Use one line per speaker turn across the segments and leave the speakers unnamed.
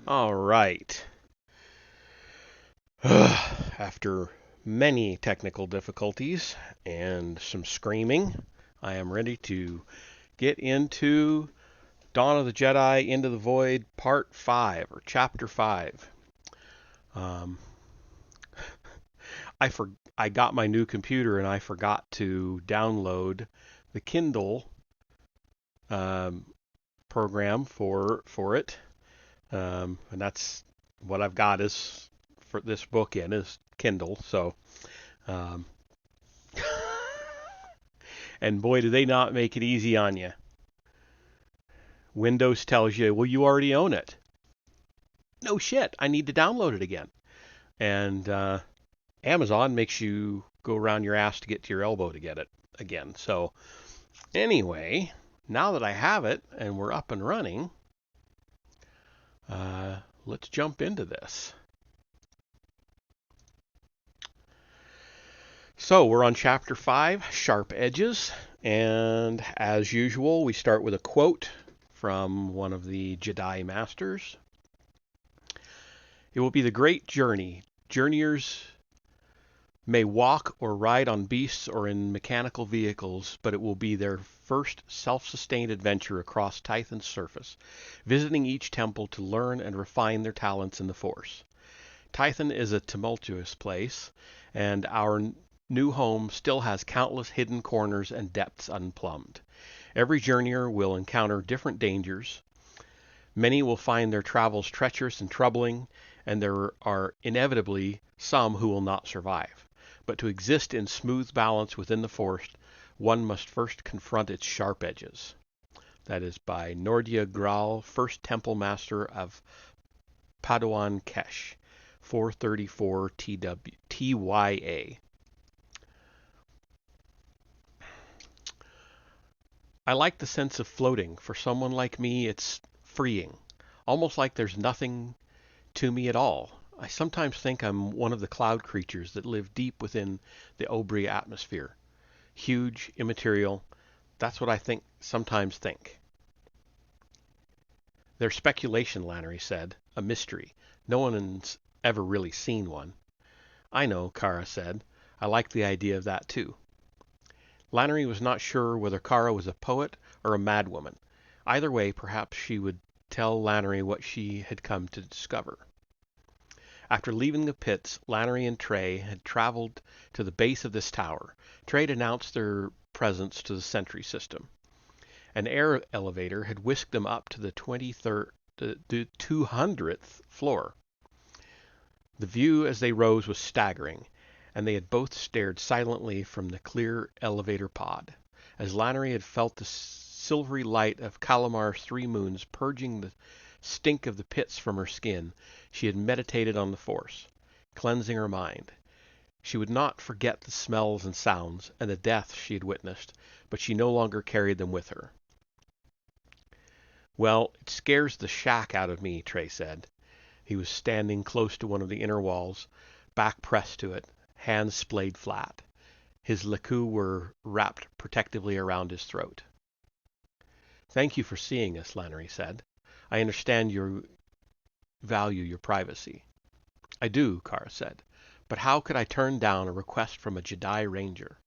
All right. After many technical difficulties and some screaming, I am ready to get into Dawn of the Jedi Into the Void Part 5 or Chapter 5. Um, I for, I got my new computer and I forgot to download the Kindle um, program for it. And that's what I've got is for this book in is Kindle. So um, and boy, do they not make it easy on you. Windows tells you, well, you already own it. No shit, I need to download it again. And Amazon makes you go around your ass to get to your elbow to get it again. So, anyway, now that I have it and we're up and running, let's jump into this. So, we're on Chapter 5, Sharp Edges. And as usual, we start with a quote from one of the Jedi Masters. It will be the great journey. Journeyers may walk or ride on beasts or in mechanical vehicles, but it will be their first self-sustained adventure across Tython's surface, visiting each temple to learn and refine their talents in the Force. Tython is a tumultuous place, and our new home still has countless hidden corners and depths unplumbed. Every journeyer will encounter different dangers. Many will find their travels treacherous and troubling, and there are inevitably some who will not survive. But to exist in smooth balance within the forest, one must first confront its sharp edges. That is by Nordia Graal, First Temple Master of Padawan Kesh, 434 TYA. I like the sense of floating. For someone like me, it's freeing. Almost like there's nothing to me at all. I sometimes think I'm one of the cloud creatures that live deep within the Obri atmosphere. Huge, immaterial. That's what I sometimes think. There's speculation, Lannery said. A mystery. No one's ever really seen one. I know, Kara said. I like the idea of that too. Lannery was not sure whether Kara was a poet or a madwoman. Either way, perhaps she would tell Lannery what she had come to discover. After leaving the pits, Lannery and Trey had traveled to the base of this tower. Trey had announced their presence to the sentry system. An air elevator had whisked them up to the 200th floor. The view as they rose was staggering, and they had both stared silently from the clear elevator pod. As Lannery had felt the silvery light of Calamar's three moons purging the stink of the pits from her skin, she had meditated on the Force, cleansing her mind. She would not forget the smells and sounds and the deaths she had witnessed, but she no longer carried them with her. Well, it scares the shack out of me, Trey said. He was standing close to one of the inner walls, back pressed to it, hands splayed flat. His laku were wrapped protectively around his throat. Thank you for seeing us, Lannery said. I understand you value your privacy. I do, Kara said. But how could I turn down a request from a Jedi Ranger?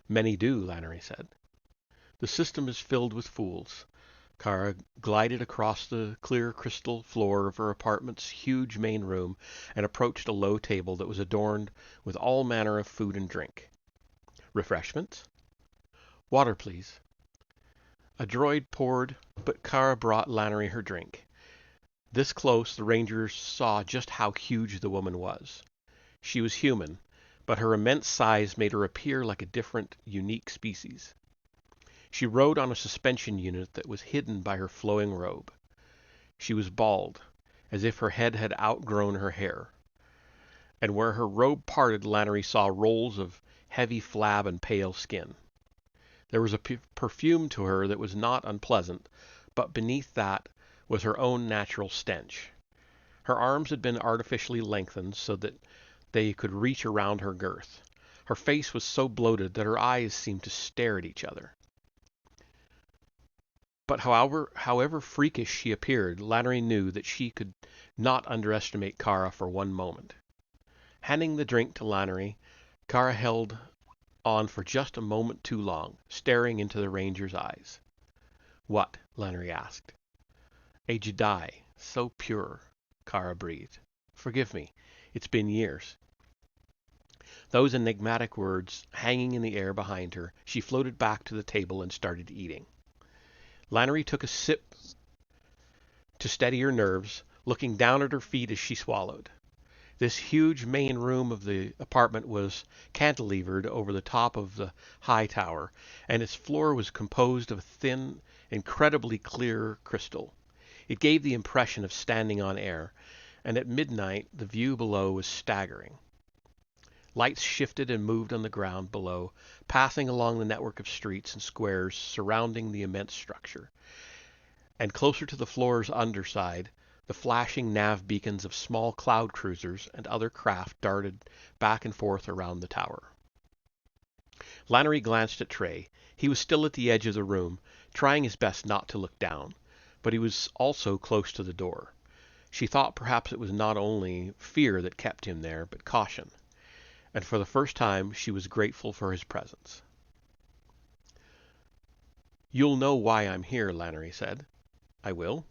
Many do, Lannery said. The system is filled with fools. Kara glided across the clear crystal floor of her apartment's huge main room and approached a low table that was adorned with all manner of food and drink. Refreshments? Water, please. A droid poured, but Kara brought Lannery her drink. This close, the Rangers saw just how huge the woman was. She was human, but her immense size made her appear like a different, unique species. She rode on a suspension unit that was hidden by her flowing robe. She was bald, as if her head had outgrown her hair. And where her robe parted, Lannery saw rolls of heavy flab and pale skin. There was a perfume to her that was not unpleasant, but beneath that was her own natural stench. Her arms had been artificially lengthened so that they could reach around her girth. Her face was so bloated that her eyes seemed to stare at each other. But however freakish she appeared, Lannery knew that she could not underestimate Kara for one moment. Handing the drink to Lannery, Kara held on for just a moment too long, staring into the ranger's eyes. "What?" Lannery asked. "A Jedi, so pure," Kara breathed. "Forgive me. It's been years." Those enigmatic words hanging in the air behind her, she floated back to the table and started eating. Lannery took a sip to steady her nerves, looking down at her feet as she swallowed. This huge main room of the apartment was cantilevered over the top of the high tower, and its floor was composed of thin, incredibly clear crystal. It gave the impression of standing on air, and at midnight the view below was staggering. Lights shifted and moved on the ground below, passing along the network of streets and squares surrounding the immense structure. And closer to the floor's underside, the flashing nav beacons of small cloud cruisers and other craft darted back and forth around the tower. Lannery glanced at Trey. He was still at the edge of the room, trying his best not to look down, but he was also close to the door. She thought perhaps it was not only fear that kept him there, but caution, and for the first time she was grateful for his presence. "You'll know why I'm here," Lannery said. "I will?"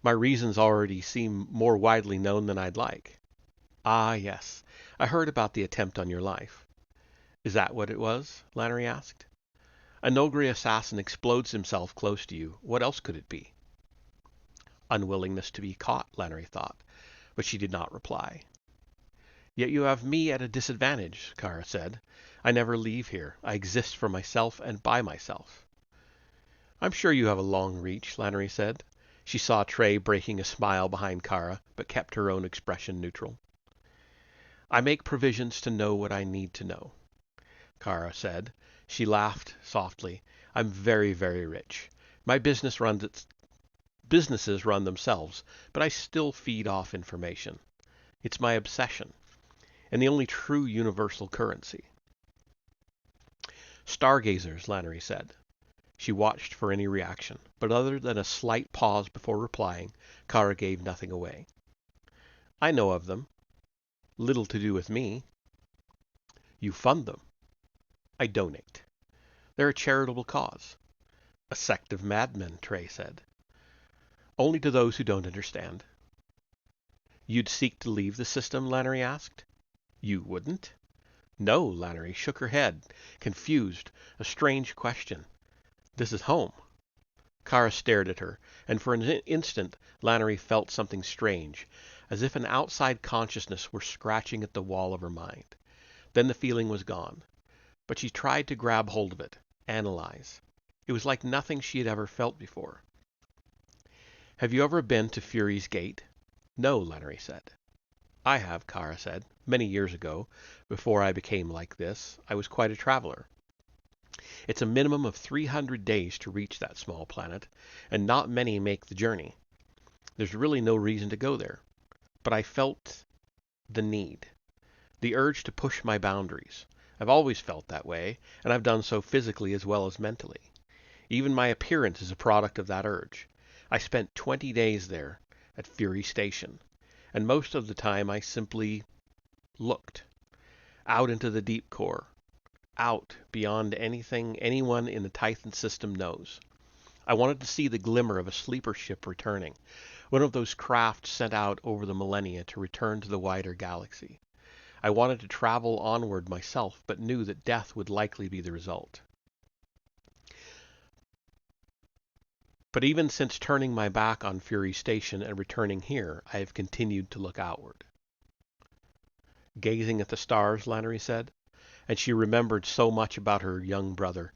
"My reasons already seem more widely known than I'd like." "Ah, yes. I heard about the attempt on your life." "Is that what it was?" Lannery asked. "A Noghri assassin explodes himself close to you. What else could it be?" Unwillingness to be caught, Lannery thought, but she did not reply. "Yet you have me at a disadvantage," Kara said. "I never leave here. I exist for myself and by myself." "I'm sure you have a long reach," Lannery said. She saw Trey breaking a smile behind Kara, but kept her own expression neutral. "I make provisions to know what I need to know," Kara said. She laughed softly. "I'm very, very rich. My businesses run themselves, but I still feed off information. It's my obsession, and the only true universal currency." "Stargazers," Lannery said. She watched for any reaction, but other than a slight pause before replying, Kara gave nothing away. "I know of them. Little to do with me." "You fund them." "I donate. They're a charitable cause." "A sect of madmen," Trey said. "Only to those who don't understand." "You'd seek to leave the system?" Lannery asked. "You wouldn't?" "No." Lannery shook her head, confused. A strange question. "This is home." Kara stared at her, and for an instant Lannery felt something strange, as if an outside consciousness were scratching at the wall of her mind. Then the feeling was gone. But she tried to grab hold of it, analyze. It was like nothing she had ever felt before. "Have you ever been to Fury's Gate?" "No," Lannery said. "I have," Kara said. "Many years ago, before I became like this, I was quite a traveler. It's a minimum of 300 days to reach that small planet, and not many make the journey. There's really no reason to go there. But I felt the need, the urge to push my boundaries. I've always felt that way, and I've done so physically as well as mentally. Even my appearance is a product of that urge. I spent 20 days there at Fury Station, and most of the time I simply looked out into the deep core, out beyond anything anyone in the Titan system knows. I wanted to see the glimmer of a sleeper ship returning, one of those craft sent out over the millennia to return to the wider galaxy. I wanted to travel onward myself, but knew that death would likely be the result. But even since turning my back on Fury Station and returning here, I have continued to look outward." "Gazing at the stars," Lannery said, and she remembered so much about her young brother.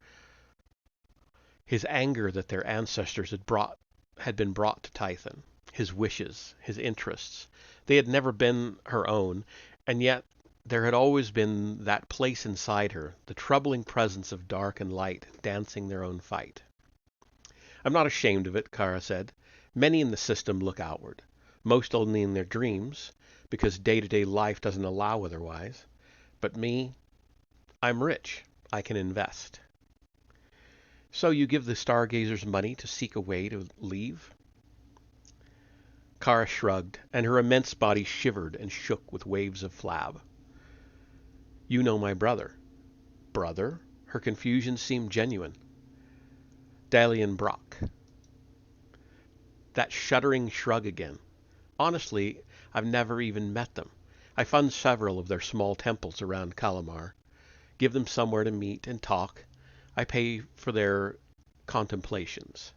His anger that their ancestors had been brought to Tython, his wishes, his interests. They had never been her own, and yet there had always been that place inside her, the troubling presence of dark and light dancing their own fight. "I'm not ashamed of it," Kara said. "Many in the system look outward. Most only in their dreams, because day-to-day life doesn't allow otherwise. But me, I'm rich. I can invest." So you give the stargazers money to seek a way to leave? Kara shrugged, and her immense body shivered and shook with waves of flab. You know my brother. Brother? Her confusion seemed genuine. Dalian Brock. That shuddering shrug again. Honestly, I've never even met them. I fund several of their small temples around Kalamar. Give them somewhere to meet and talk. I pay for their contemplations.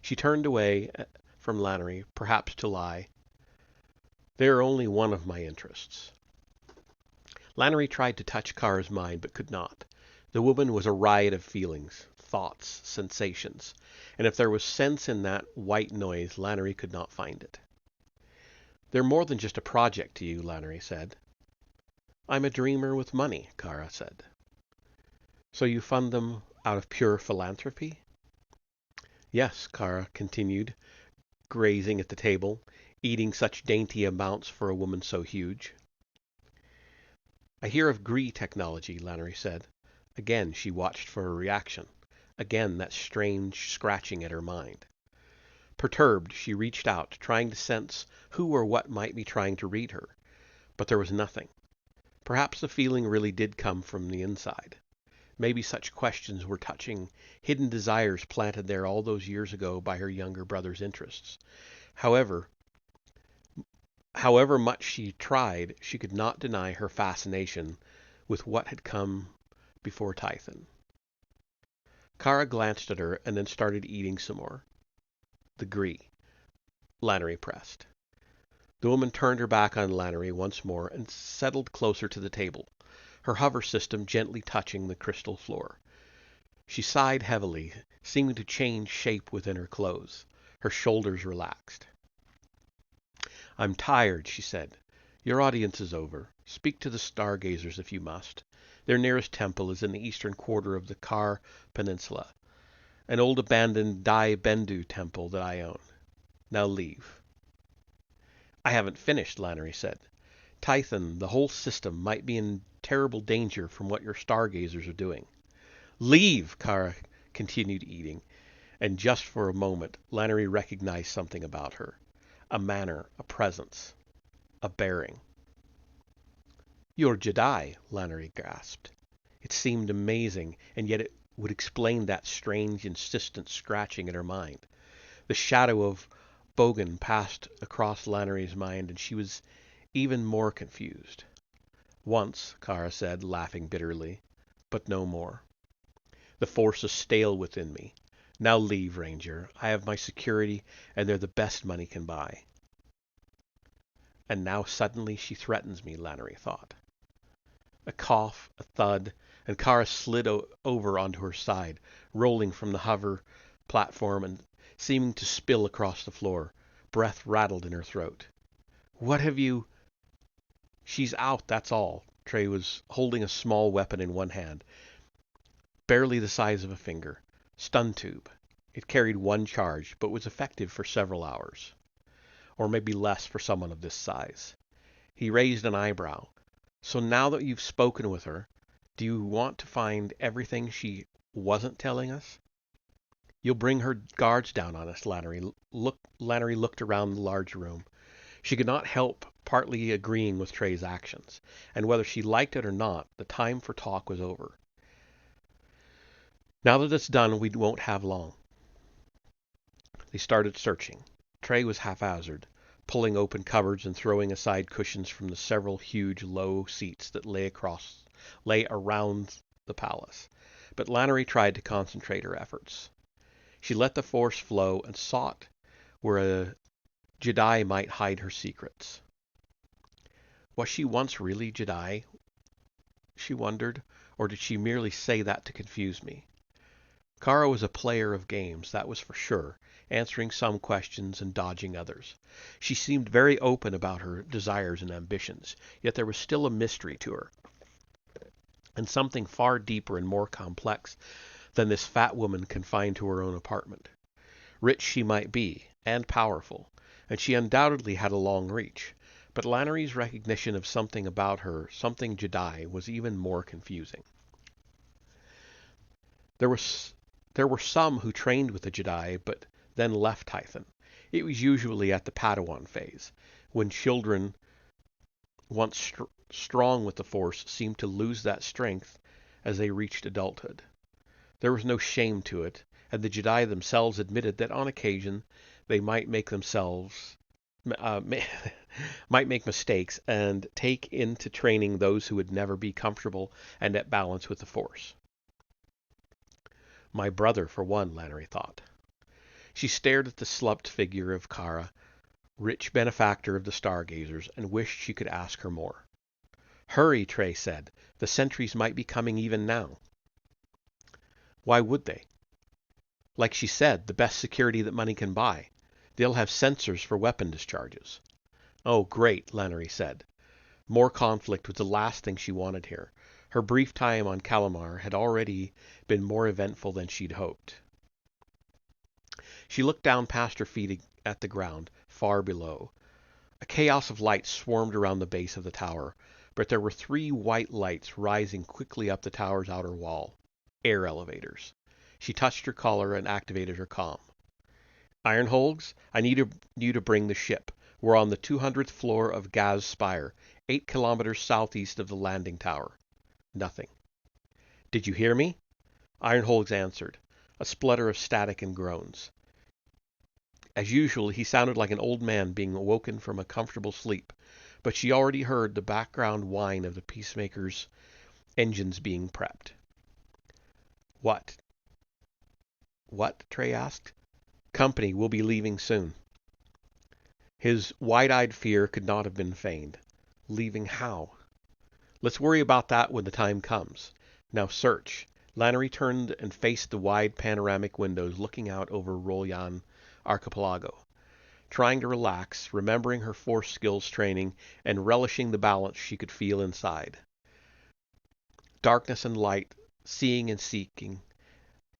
She turned away from Lannery, perhaps to lie. They are only one of my interests. Lannery tried to touch Kara's mind, but could not. The woman was a riot of feelings, thoughts, sensations, and if there was sense in that white noise, Lannery could not find it. They're more than just a project to you, Lannery said. I'm a dreamer with money, Kara said. So you fund them out of pure philanthropy? Yes, Kara continued, grazing at the table, eating such dainty amounts for a woman so huge. I hear of Gree technology, Lannery said. Again, she watched for a reaction. Again, that strange scratching at her mind. Perturbed, she reached out, trying to sense who or what might be trying to read her. But there was nothing. Perhaps the feeling really did come from the inside. Maybe such questions were touching hidden desires planted there all those years ago by her younger brother's interests. However much she tried, she could not deny her fascination with what had come before Tython. Kara glanced at her and then started eating some more. The Gree. Lannery pressed. The woman turned her back on Lannery once more and settled closer to the table, her hover system gently touching the crystal floor. She sighed heavily, seeming to change shape within her clothes. Her shoulders relaxed. I'm tired, she said. Your audience is over. Speak to the stargazers if you must. Their nearest temple is in the eastern quarter of the Kar Peninsula, an old abandoned Dai Bendu temple that I own. Now leave. I haven't finished, Lannery said. Tython, the whole system, might be in terrible danger from what your stargazers are doing. Leave, Kara continued eating, and just for a moment Lannery recognized something about her. A manner, a presence, a bearing. You're Jedi, Lannery gasped. It seemed amazing, and yet it would explain that strange, insistent scratching in her mind. The shadow of Bogan passed across Lannery's mind, and she was even more confused. Once, Kara said, laughing bitterly, but no more. The force is stale within me. Now leave, Ranger. I have my security, and they're the best money can buy. And now suddenly she threatens me, Lannery thought. A cough, a thud, and Kara slid over onto her side, rolling from the hover platform and seeming to spill across the floor. Breath rattled in her throat. What have you... She's out, that's all. Trey was holding a small weapon in one hand, barely the size of a finger. Stun tube. It carried one charge, but was effective for several hours. Or maybe less for someone of this size. He raised an eyebrow. So now that you've spoken with her, do you want to find everything she wasn't telling us? You'll bring her guards down on us, Lannery. Lannery looked around the large room. She could not help partly agreeing with Trey's actions, and whether she liked it or not, the time for talk was over. Now that it's done, we won't have long. They started searching. Trey was haphazard, pulling open cupboards and throwing aside cushions from the several huge low seats that lay around the palace. But Lannery tried to concentrate her efforts. She let the force flow and sought where a Jedi might hide her secrets. Was she once really Jedi? She wondered, or did she merely say that to confuse me? Kara was a player of games, that was for sure, answering some questions and dodging others. She seemed very open about her desires and ambitions, yet there was still a mystery to her, and something far deeper and more complex than this fat woman confined to her own apartment. Rich she might be, and powerful, and she undoubtedly had a long reach, but Lannery's recognition of something about her, something Jedi, was even more confusing. There There were some who trained with the Jedi, but then left Tython. It was usually at the Padawan phase, when children, once strong with the Force, seemed to lose that strength as they reached adulthood. There was no shame to it, and the Jedi themselves admitted that on occasion they might make might make mistakes and take into training those who would never be comfortable and at balance with the Force. My brother, for one, Lannery thought. She stared at the slumped figure of Kara, rich benefactor of the stargazers, and wished she could ask her more. Hurry, Trey said. The sentries might be coming even now. Why would they? Like she said, the best security that money can buy. They'll have sensors for weapon discharges. Oh, great, Lannery said. More conflict was the last thing she wanted here. Her brief time on Calamar had already been more eventful than she'd hoped. She looked down past her feet at the ground, far below. A chaos of lights swarmed around the base of the tower, but there were 3 white lights rising quickly up the tower's outer wall. Air elevators. She touched her collar and activated her comm. Ironholds, I need you to bring the ship. We're on the 200th floor of Gaz Spire, 8 kilometers southeast of the landing tower. Nothing. Did you hear me? Ironholds answered, a splutter of static and groans. As usual, he sounded like an old man being awoken from a comfortable sleep, but she already heard the background whine of the Peacemaker's engines being prepped. What? What? Trey asked. Company will be leaving soon. His wide-eyed fear could not have been feigned. Leaving how? Let's worry about that when the time comes. Now search. Lannery turned and faced the wide panoramic windows looking out over Rolyan Archipelago, trying to relax, remembering her Force skills training, and relishing the balance she could feel inside. Darkness and light, seeing and seeking.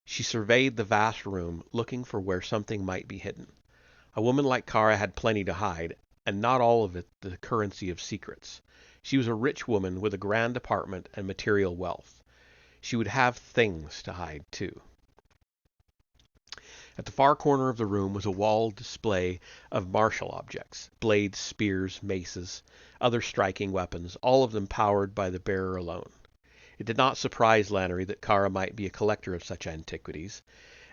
She surveyed the vast room, looking for where something might be hidden. A woman like Kara had plenty to hide, and not all of it the currency of secrets. She was a rich woman with a grand apartment and material wealth. She would have things to hide, too. At the far corner of the room was a wall display of martial objects, blades, spears, maces, other striking weapons, all of them powered by the bearer alone. It did not surprise Lannery that Kara might be a collector of such antiquities,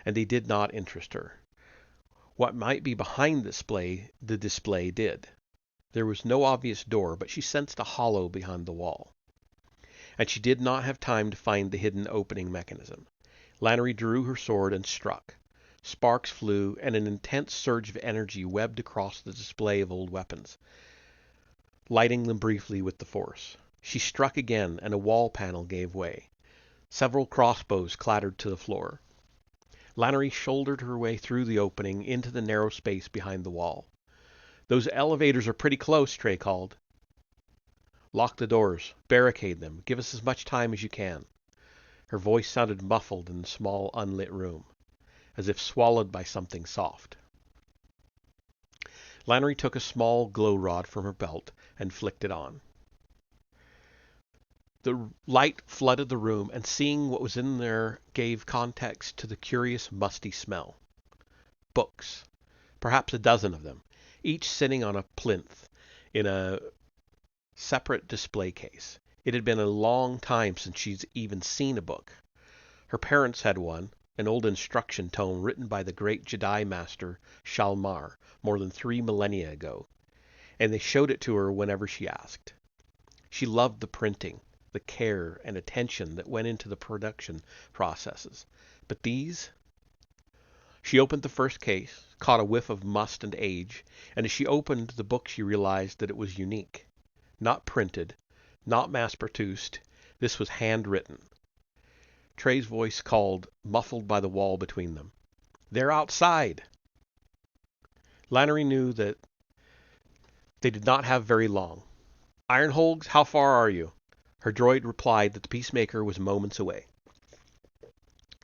and they did not interest her. What might be behind the display did. There was no obvious door, but she sensed a hollow behind the wall. And she did not have time to find the hidden opening mechanism. Lannery drew her sword and struck. Sparks flew, and an intense surge of energy webbed across the display of old weapons, lighting them briefly with the Force. She struck again, and a wall panel gave way. Several crossbows clattered to the floor. Lannery shouldered her way through the opening into the narrow space behind the wall. Those elevators are pretty close, Trey called. Lock the doors. Barricade them. Give us as much time as you can. Her voice sounded muffled in the small, unlit room, as if swallowed by something soft. Lannery took a small glow rod from her belt and flicked it on. The light flooded the room, and seeing what was in there gave context to the curious, musty smell. Books. Perhaps a dozen of them, each sitting on a plinth in a separate display case. It had been a long time since she'd even seen a book. Her parents had one, an old instruction tome written by the great Jedi Master Shalmar more than 3 millennia ago, and they showed it to her whenever she asked. She loved the printing, the care and attention that went into the production processes. But these? She opened the first case, caught a whiff of must and age, and as she opened the book she realized that it was unique. Not printed, not mass-produced. This was handwritten. Trey's voice called, muffled by the wall between them. They're outside! Lannery knew that they did not have very long. Ironholds, how far are you? Her droid replied that the Peacemaker was moments away.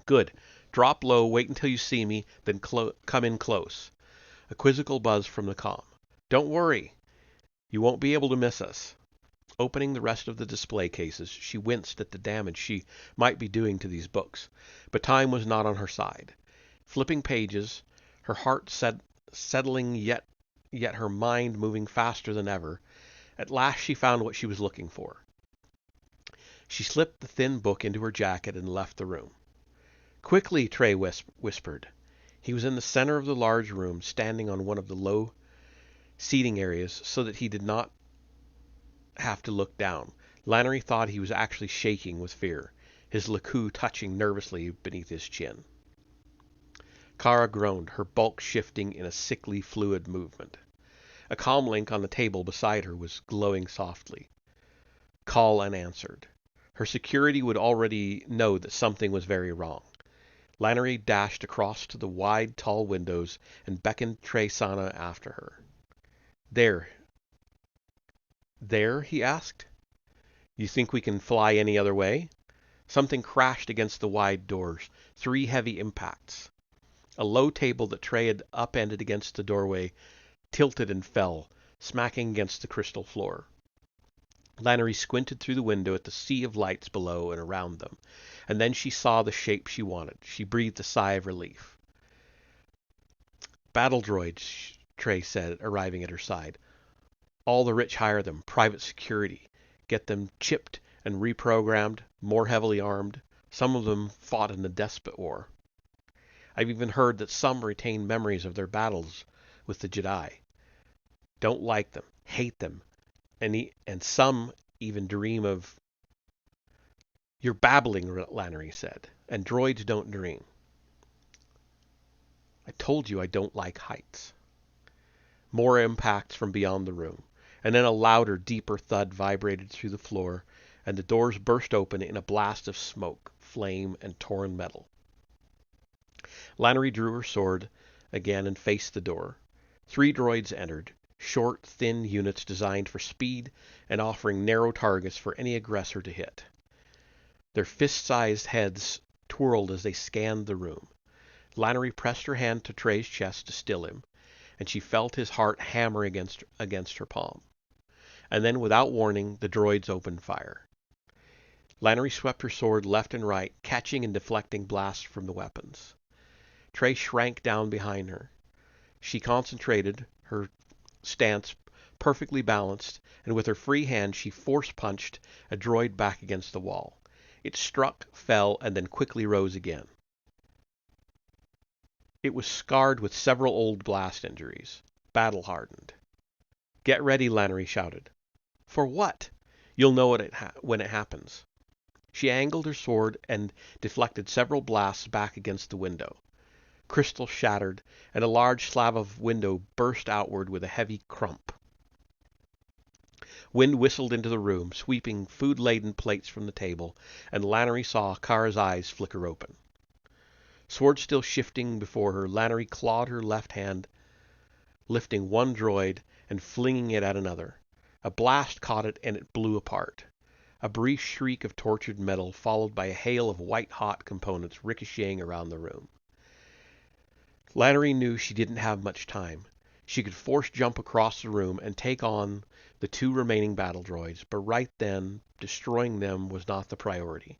Good. Drop low, wait until you see me, then come in close. A quizzical buzz from the comm. Don't worry. You won't be able to miss us. Opening the rest of the display cases, she winced at the damage she might be doing to these books, but time was not on her side. Flipping pages, her heart settling yet her mind moving faster than ever, at last she found what she was looking for. She slipped the thin book into her jacket and left the room. "Quickly," Trey whispered. He was in the center of the large room, standing on one of the low seating areas so that he did not have to look down. Lannery thought he was actually shaking with fear, his LeCoux touching nervously beneath his chin. Kara groaned, her bulk shifting in a sickly, fluid movement. A comlink on the table beside her was glowing softly. Call unanswered. Her security would already know that something was very wrong. Lannery dashed across to the wide, tall windows and beckoned Trey Sana after her. There, he asked. "You think we can fly any other way?" Something crashed against the wide doors, 3 heavy impacts. A low table that Trey had upended against the doorway tilted and fell, smacking against the crystal floor. Lannery squinted through the window at the sea of lights below and around them, and then she saw the shape she wanted. She breathed a sigh of relief. "Battle droids," Trey said, arriving at her side. "All the rich hire them. Private security. Get them chipped and reprogrammed, more heavily armed. Some of them fought in the Despot War. I've even heard that some retain memories of their battles with the Jedi. Don't like them, hate them, and some even dream of..." "You're babbling," Lannery said, "and droids don't dream." "I told you I don't like heights." More impacts from beyond the room, and then a louder, deeper thud vibrated through the floor, and the doors burst open in a blast of smoke, flame, and torn metal. Lannery drew her sword again and faced the door. 3 droids entered, short, thin units designed for speed and offering narrow targets for any aggressor to hit. Their fist-sized heads twirled as they scanned the room. Lannery pressed her hand to Trey's chest to still him, and she felt his heart hammer against her palm. And then, without warning, the droids opened fire. Lannery swept her sword left and right, catching and deflecting blasts from the weapons. Trey shrank down behind her. She concentrated, her stance perfectly balanced, and with her free hand she force-punched a droid back against the wall. It struck, fell, and then quickly rose again. It was scarred with several old blast injuries, battle-hardened. "Get ready," Lannery shouted. "For what?" "You'll know it when it happens." She angled her sword and deflected several blasts back against the window. Crystal shattered, and a large slab of window burst outward with a heavy crump. Wind whistled into the room, sweeping food-laden plates from the table, and Lannery saw Kara's eyes flicker open. Sword still shifting before her, Lannery clawed her left hand, lifting one droid and flinging it at another. A blast caught it and it blew apart. A brief shriek of tortured metal, followed by a hail of white-hot components ricocheting around the room. Lannery knew she didn't have much time. She could force jump across the room and take on the 2 remaining battle droids, but right then, destroying them was not the priority.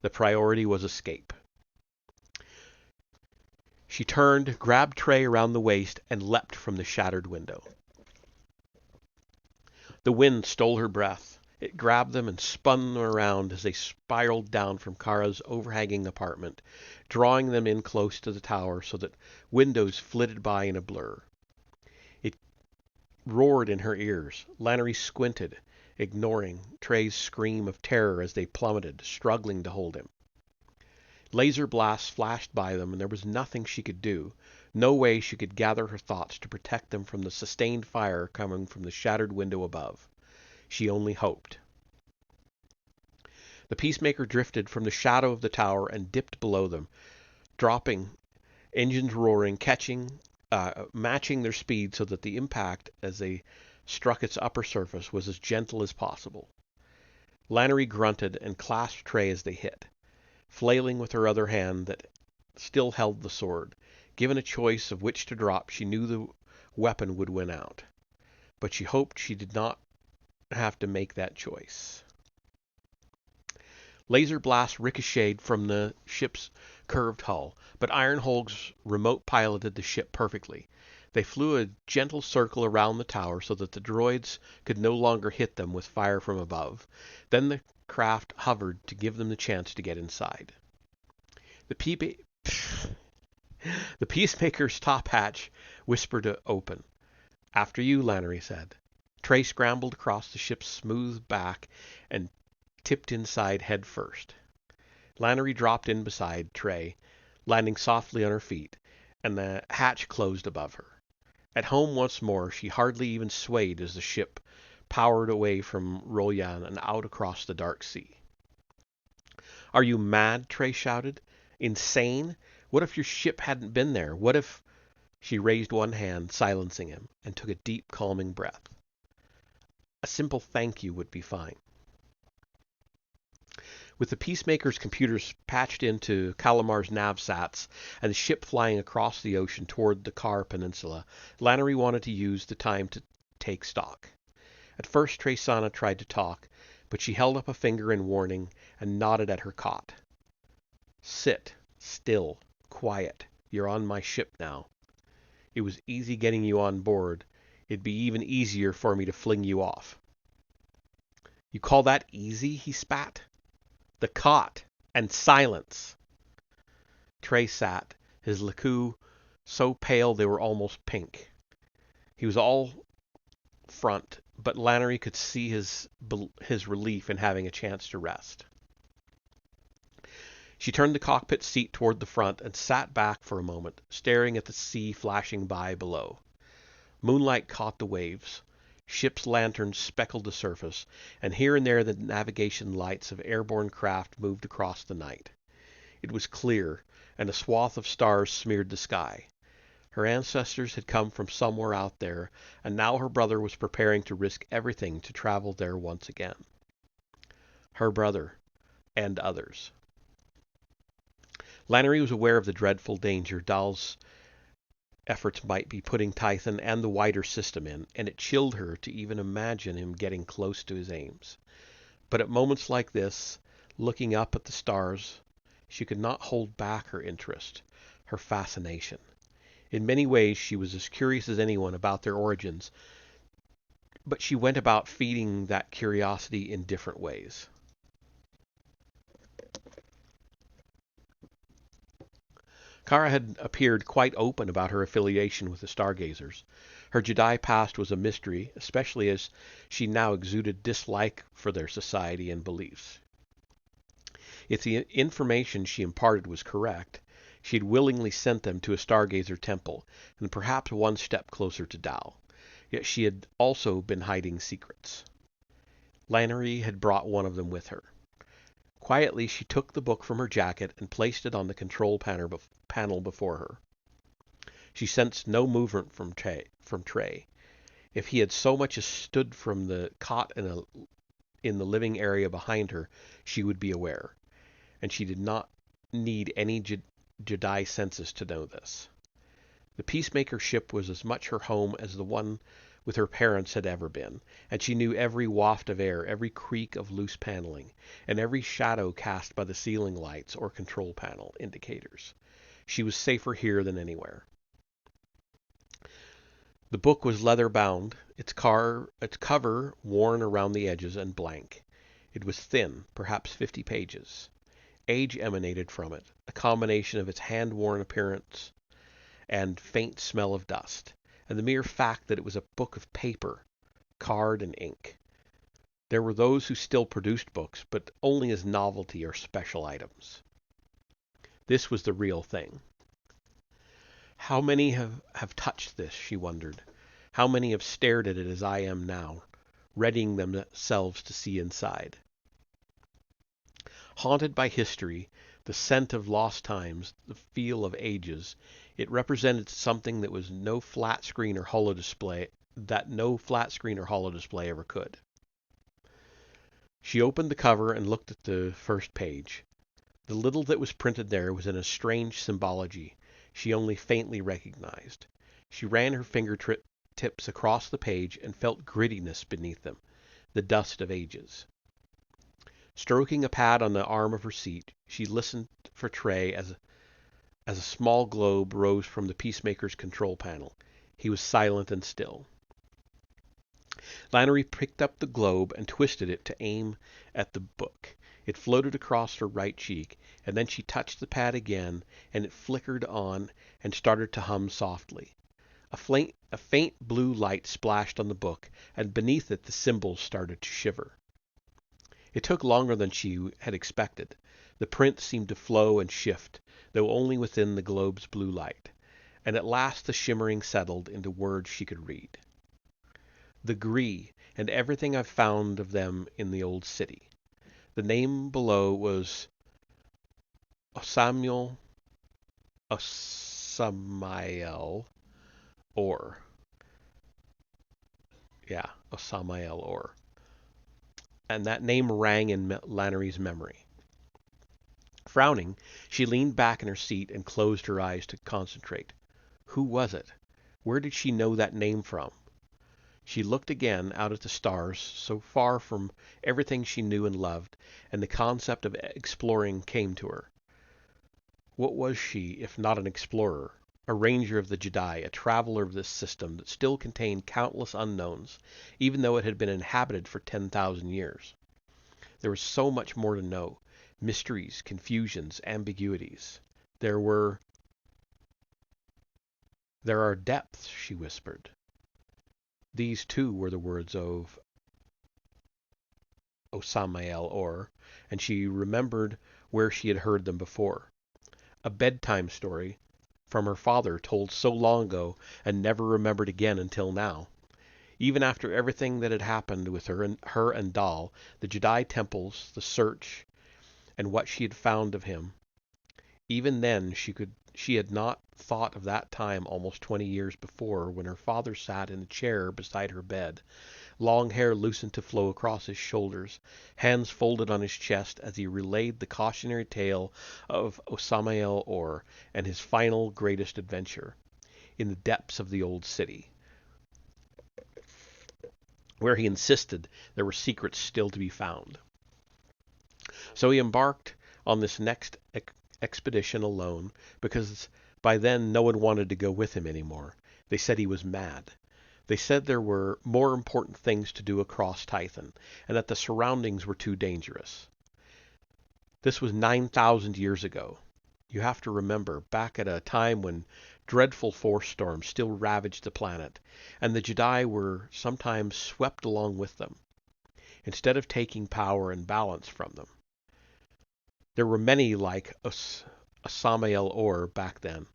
The priority was escape. She turned, grabbed Trey around the waist, and leapt from the shattered window. The wind stole her breath. It grabbed them and spun them around as they spiraled down from Kara's overhanging apartment, drawing them in close to the tower so that windows flitted by in a blur. It roared in her ears. Lannery squinted, ignoring Trey's scream of terror as they plummeted, struggling to hold him. Laser blasts flashed by them, and there was nothing she could do, no way she could gather her thoughts to protect them from the sustained fire coming from the shattered window above. She only hoped. The Peacemaker drifted from the shadow of the tower and dipped below them, dropping, engines roaring, matching their speed so that the impact as they struck its upper surface was as gentle as possible. Lannery grunted and clasped Trey as they hit, flailing with her other hand that still held the sword. Given a choice of which to drop, she knew the weapon would win out. But she hoped she did not have to make that choice. Laser blasts ricocheted from the ship's curved hull, but Ironholg's remote piloted the ship perfectly. They flew a gentle circle around the tower so that the droids could no longer hit them with fire from above. Then the craft hovered to give them the chance to get inside. The Peacemaker's top hatch whispered to open. "After you," Lannery said. Trey scrambled across the ship's smooth back and tipped inside head first. Lannery dropped in beside Trey, landing softly on her feet, and the hatch closed above her. At home once more, she hardly even swayed as the ship powered away from Rolyan and out across the dark sea. "Are you mad?" Trey shouted. "Insane? What if your ship hadn't been there? What if—" She raised one hand, silencing him, and took a deep, calming breath. "A simple thank you would be fine." With the Peacemaker's computers patched into Calamar's navsats and the ship flying across the ocean toward the Kar Peninsula, Lannery wanted to use the time to take stock. At first Trey-Sana tried to talk, but she held up a finger in warning and nodded at her cot. "Sit. Still. Quiet. You're on my ship now. It was easy getting you on board. It'd be even easier for me to fling you off." "You call that easy?" he spat. "The cot. And silence." Trey sat, his LeCoux so pale they were almost pink. He was all front, but Lannery could see his relief in having a chance to rest. She turned the cockpit seat toward the front and sat back for a moment, staring at the sea flashing by below. Moonlight caught the waves. Ship's lanterns speckled the surface, and here and there the navigation lights of airborne craft moved across the night. It was clear, and a swath of stars smeared the sky. Her ancestors had come from somewhere out there, and now her brother was preparing to risk everything to travel there once again. Her brother, and others. Lannery was aware of the dreadful danger Dahl's efforts might be putting Tython and the wider system in, and it chilled her to even imagine him getting close to his aims. But at moments like this, looking up at the stars, she could not hold back her interest, her fascination. In many ways she was as curious as anyone about their origins, but she went about feeding that curiosity in different ways. Kara had appeared quite open about her affiliation with the Stargazers. Her Jedi past was a mystery, especially as she now exuded dislike for their society and beliefs. If the information she imparted was correct, she had willingly sent them to a Stargazer temple, and perhaps one step closer to Tao. Yet she had also been hiding secrets. Lannery had brought one of them with her. Quietly, she took the book from her jacket and placed it on the control panel before her. She sensed no movement from Trey. If he had so much as stood from the cot in the living area behind her, she would be aware. And she did not need any Jedi senses to know this. The Peacemaker ship was as much her home as the one with her parents had ever been, and she knew every waft of air, every creak of loose paneling, and every shadow cast by the ceiling lights or control panel indicators. She was safer here than anywhere. The book was leather-bound, its cover worn around the edges and blank. It was thin, perhaps 50 pages. Age emanated from it, a combination of its hand-worn appearance and faint smell of dust, and the mere fact that it was a book of paper, card and ink. There were those who still produced books, but only as novelty or special items. This was the real thing. How many have touched this, she wondered. How many have stared at it as I am now, readying themselves to see inside? Haunted by history, the scent of lost times, the feel of ages, it represented something that no flat screen or holo display ever could. She opened the cover and looked at the first page. The little that was printed there was in a strange symbology she only faintly recognized. She ran her fingertips across the page and felt grittiness beneath them. the dust of ages. Stroking a pad on the arm of her seat, she listened for Trey as a small globe rose from the Peacemaker's control panel. He was silent and still. Lannery picked up the globe and twisted it to aim at the book. It floated across her right cheek, and then she touched the pad again, and it flickered on and started to hum softly. A faint blue light splashed on the book, and beneath it the symbols started to shiver. It took longer than she had expected. The print seemed to flow and shift, though only within the globe's blue light, and at last the shimmering settled into words she could read. The Gree, and everything I've found of them in the old city. The name below was Osamael Or. Yeah, Osamael Or. And that name rang in Lannery's memory. Frowning, she leaned back in her seat and closed her eyes to concentrate. Who was it? Where did she know that name from? She looked again out at the stars, so far from everything she knew and loved, and the concept of exploring came to her. What was she, if not an explorer, a ranger of the Jedi, a traveler of this system that still contained countless unknowns, even though it had been inhabited for 10,000 years? There was so much more to know. Mysteries, confusions, ambiguities. There are depths, she whispered. These, too, were the words of Osamael Or, and she remembered where she had heard them before. A bedtime story from her father told so long ago and never remembered again until now. Even after everything that had happened with her and Dal, the Jedi temples, the search, and what she had found of him, even then she had not thought of that time almost 20 years before, when her father sat in a chair beside her bed, long hair loosened to flow across his shoulders, hands folded on his chest as he relayed the cautionary tale of Osamael Or and his final greatest adventure in the depths of the old city, where he insisted there were secrets still to be found. So he embarked on this next expedition alone, because by then no one wanted to go with him anymore. They said he was mad. They said there were more important things to do across Tython, and that the surroundings were too dangerous. This was 9,000 years ago. You have to remember, back at a time when dreadful force storms still ravaged the planet, and the Jedi were sometimes swept along with them, instead of taking power and balance from them. There were many like Osamael Or back then.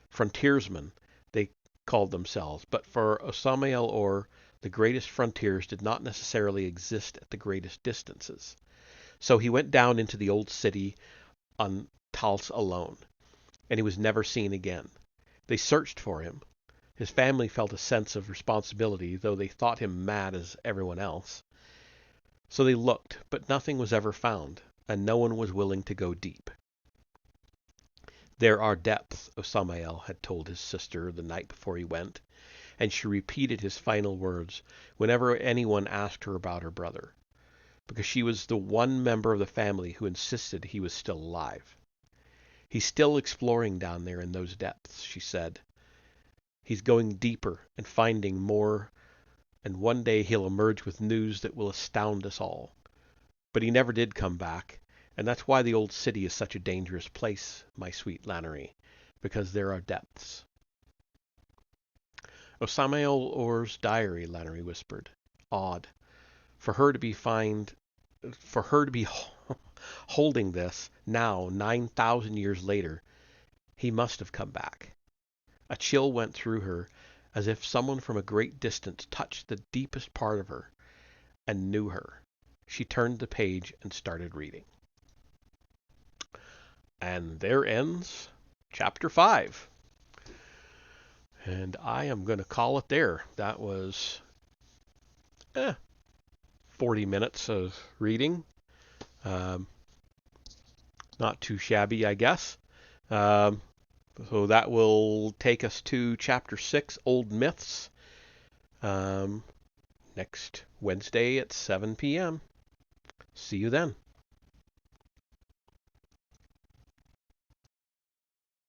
Frontiersmen, they called themselves, but for Osamael Or, the greatest frontiers did not necessarily exist at the greatest distances. So he went down into the old city on Tals alone, and he was never seen again. They searched for him. His family felt a sense of responsibility, though they thought him mad as everyone else. So they looked, but nothing was ever found, and no one was willing to go deep. There are depths, Osamael had told his sister the night before he went, and she repeated his final words whenever anyone asked her about her brother, because she was the one member of the family who insisted he was still alive. He's still exploring down there in those depths, she said. He's going deeper and finding more, and one day he'll emerge with news that will astound us all. But he never did come back, and that's why the old city is such a dangerous place, my sweet Lannery, because there are depths. Osamael Or's diary, Lannery whispered. Odd. For her to be holding this, now, 9,000 years later, he must have come back. A chill went through her, as if someone from a great distance touched the deepest part of her and knew her. She turned the page and started reading. And there ends Chapter 5. And I am going to call it there. That was 40 minutes of reading. Not too shabby, I guess. So that will take us to Chapter 6, Old Myths. next Wednesday at 7 p.m. See you then.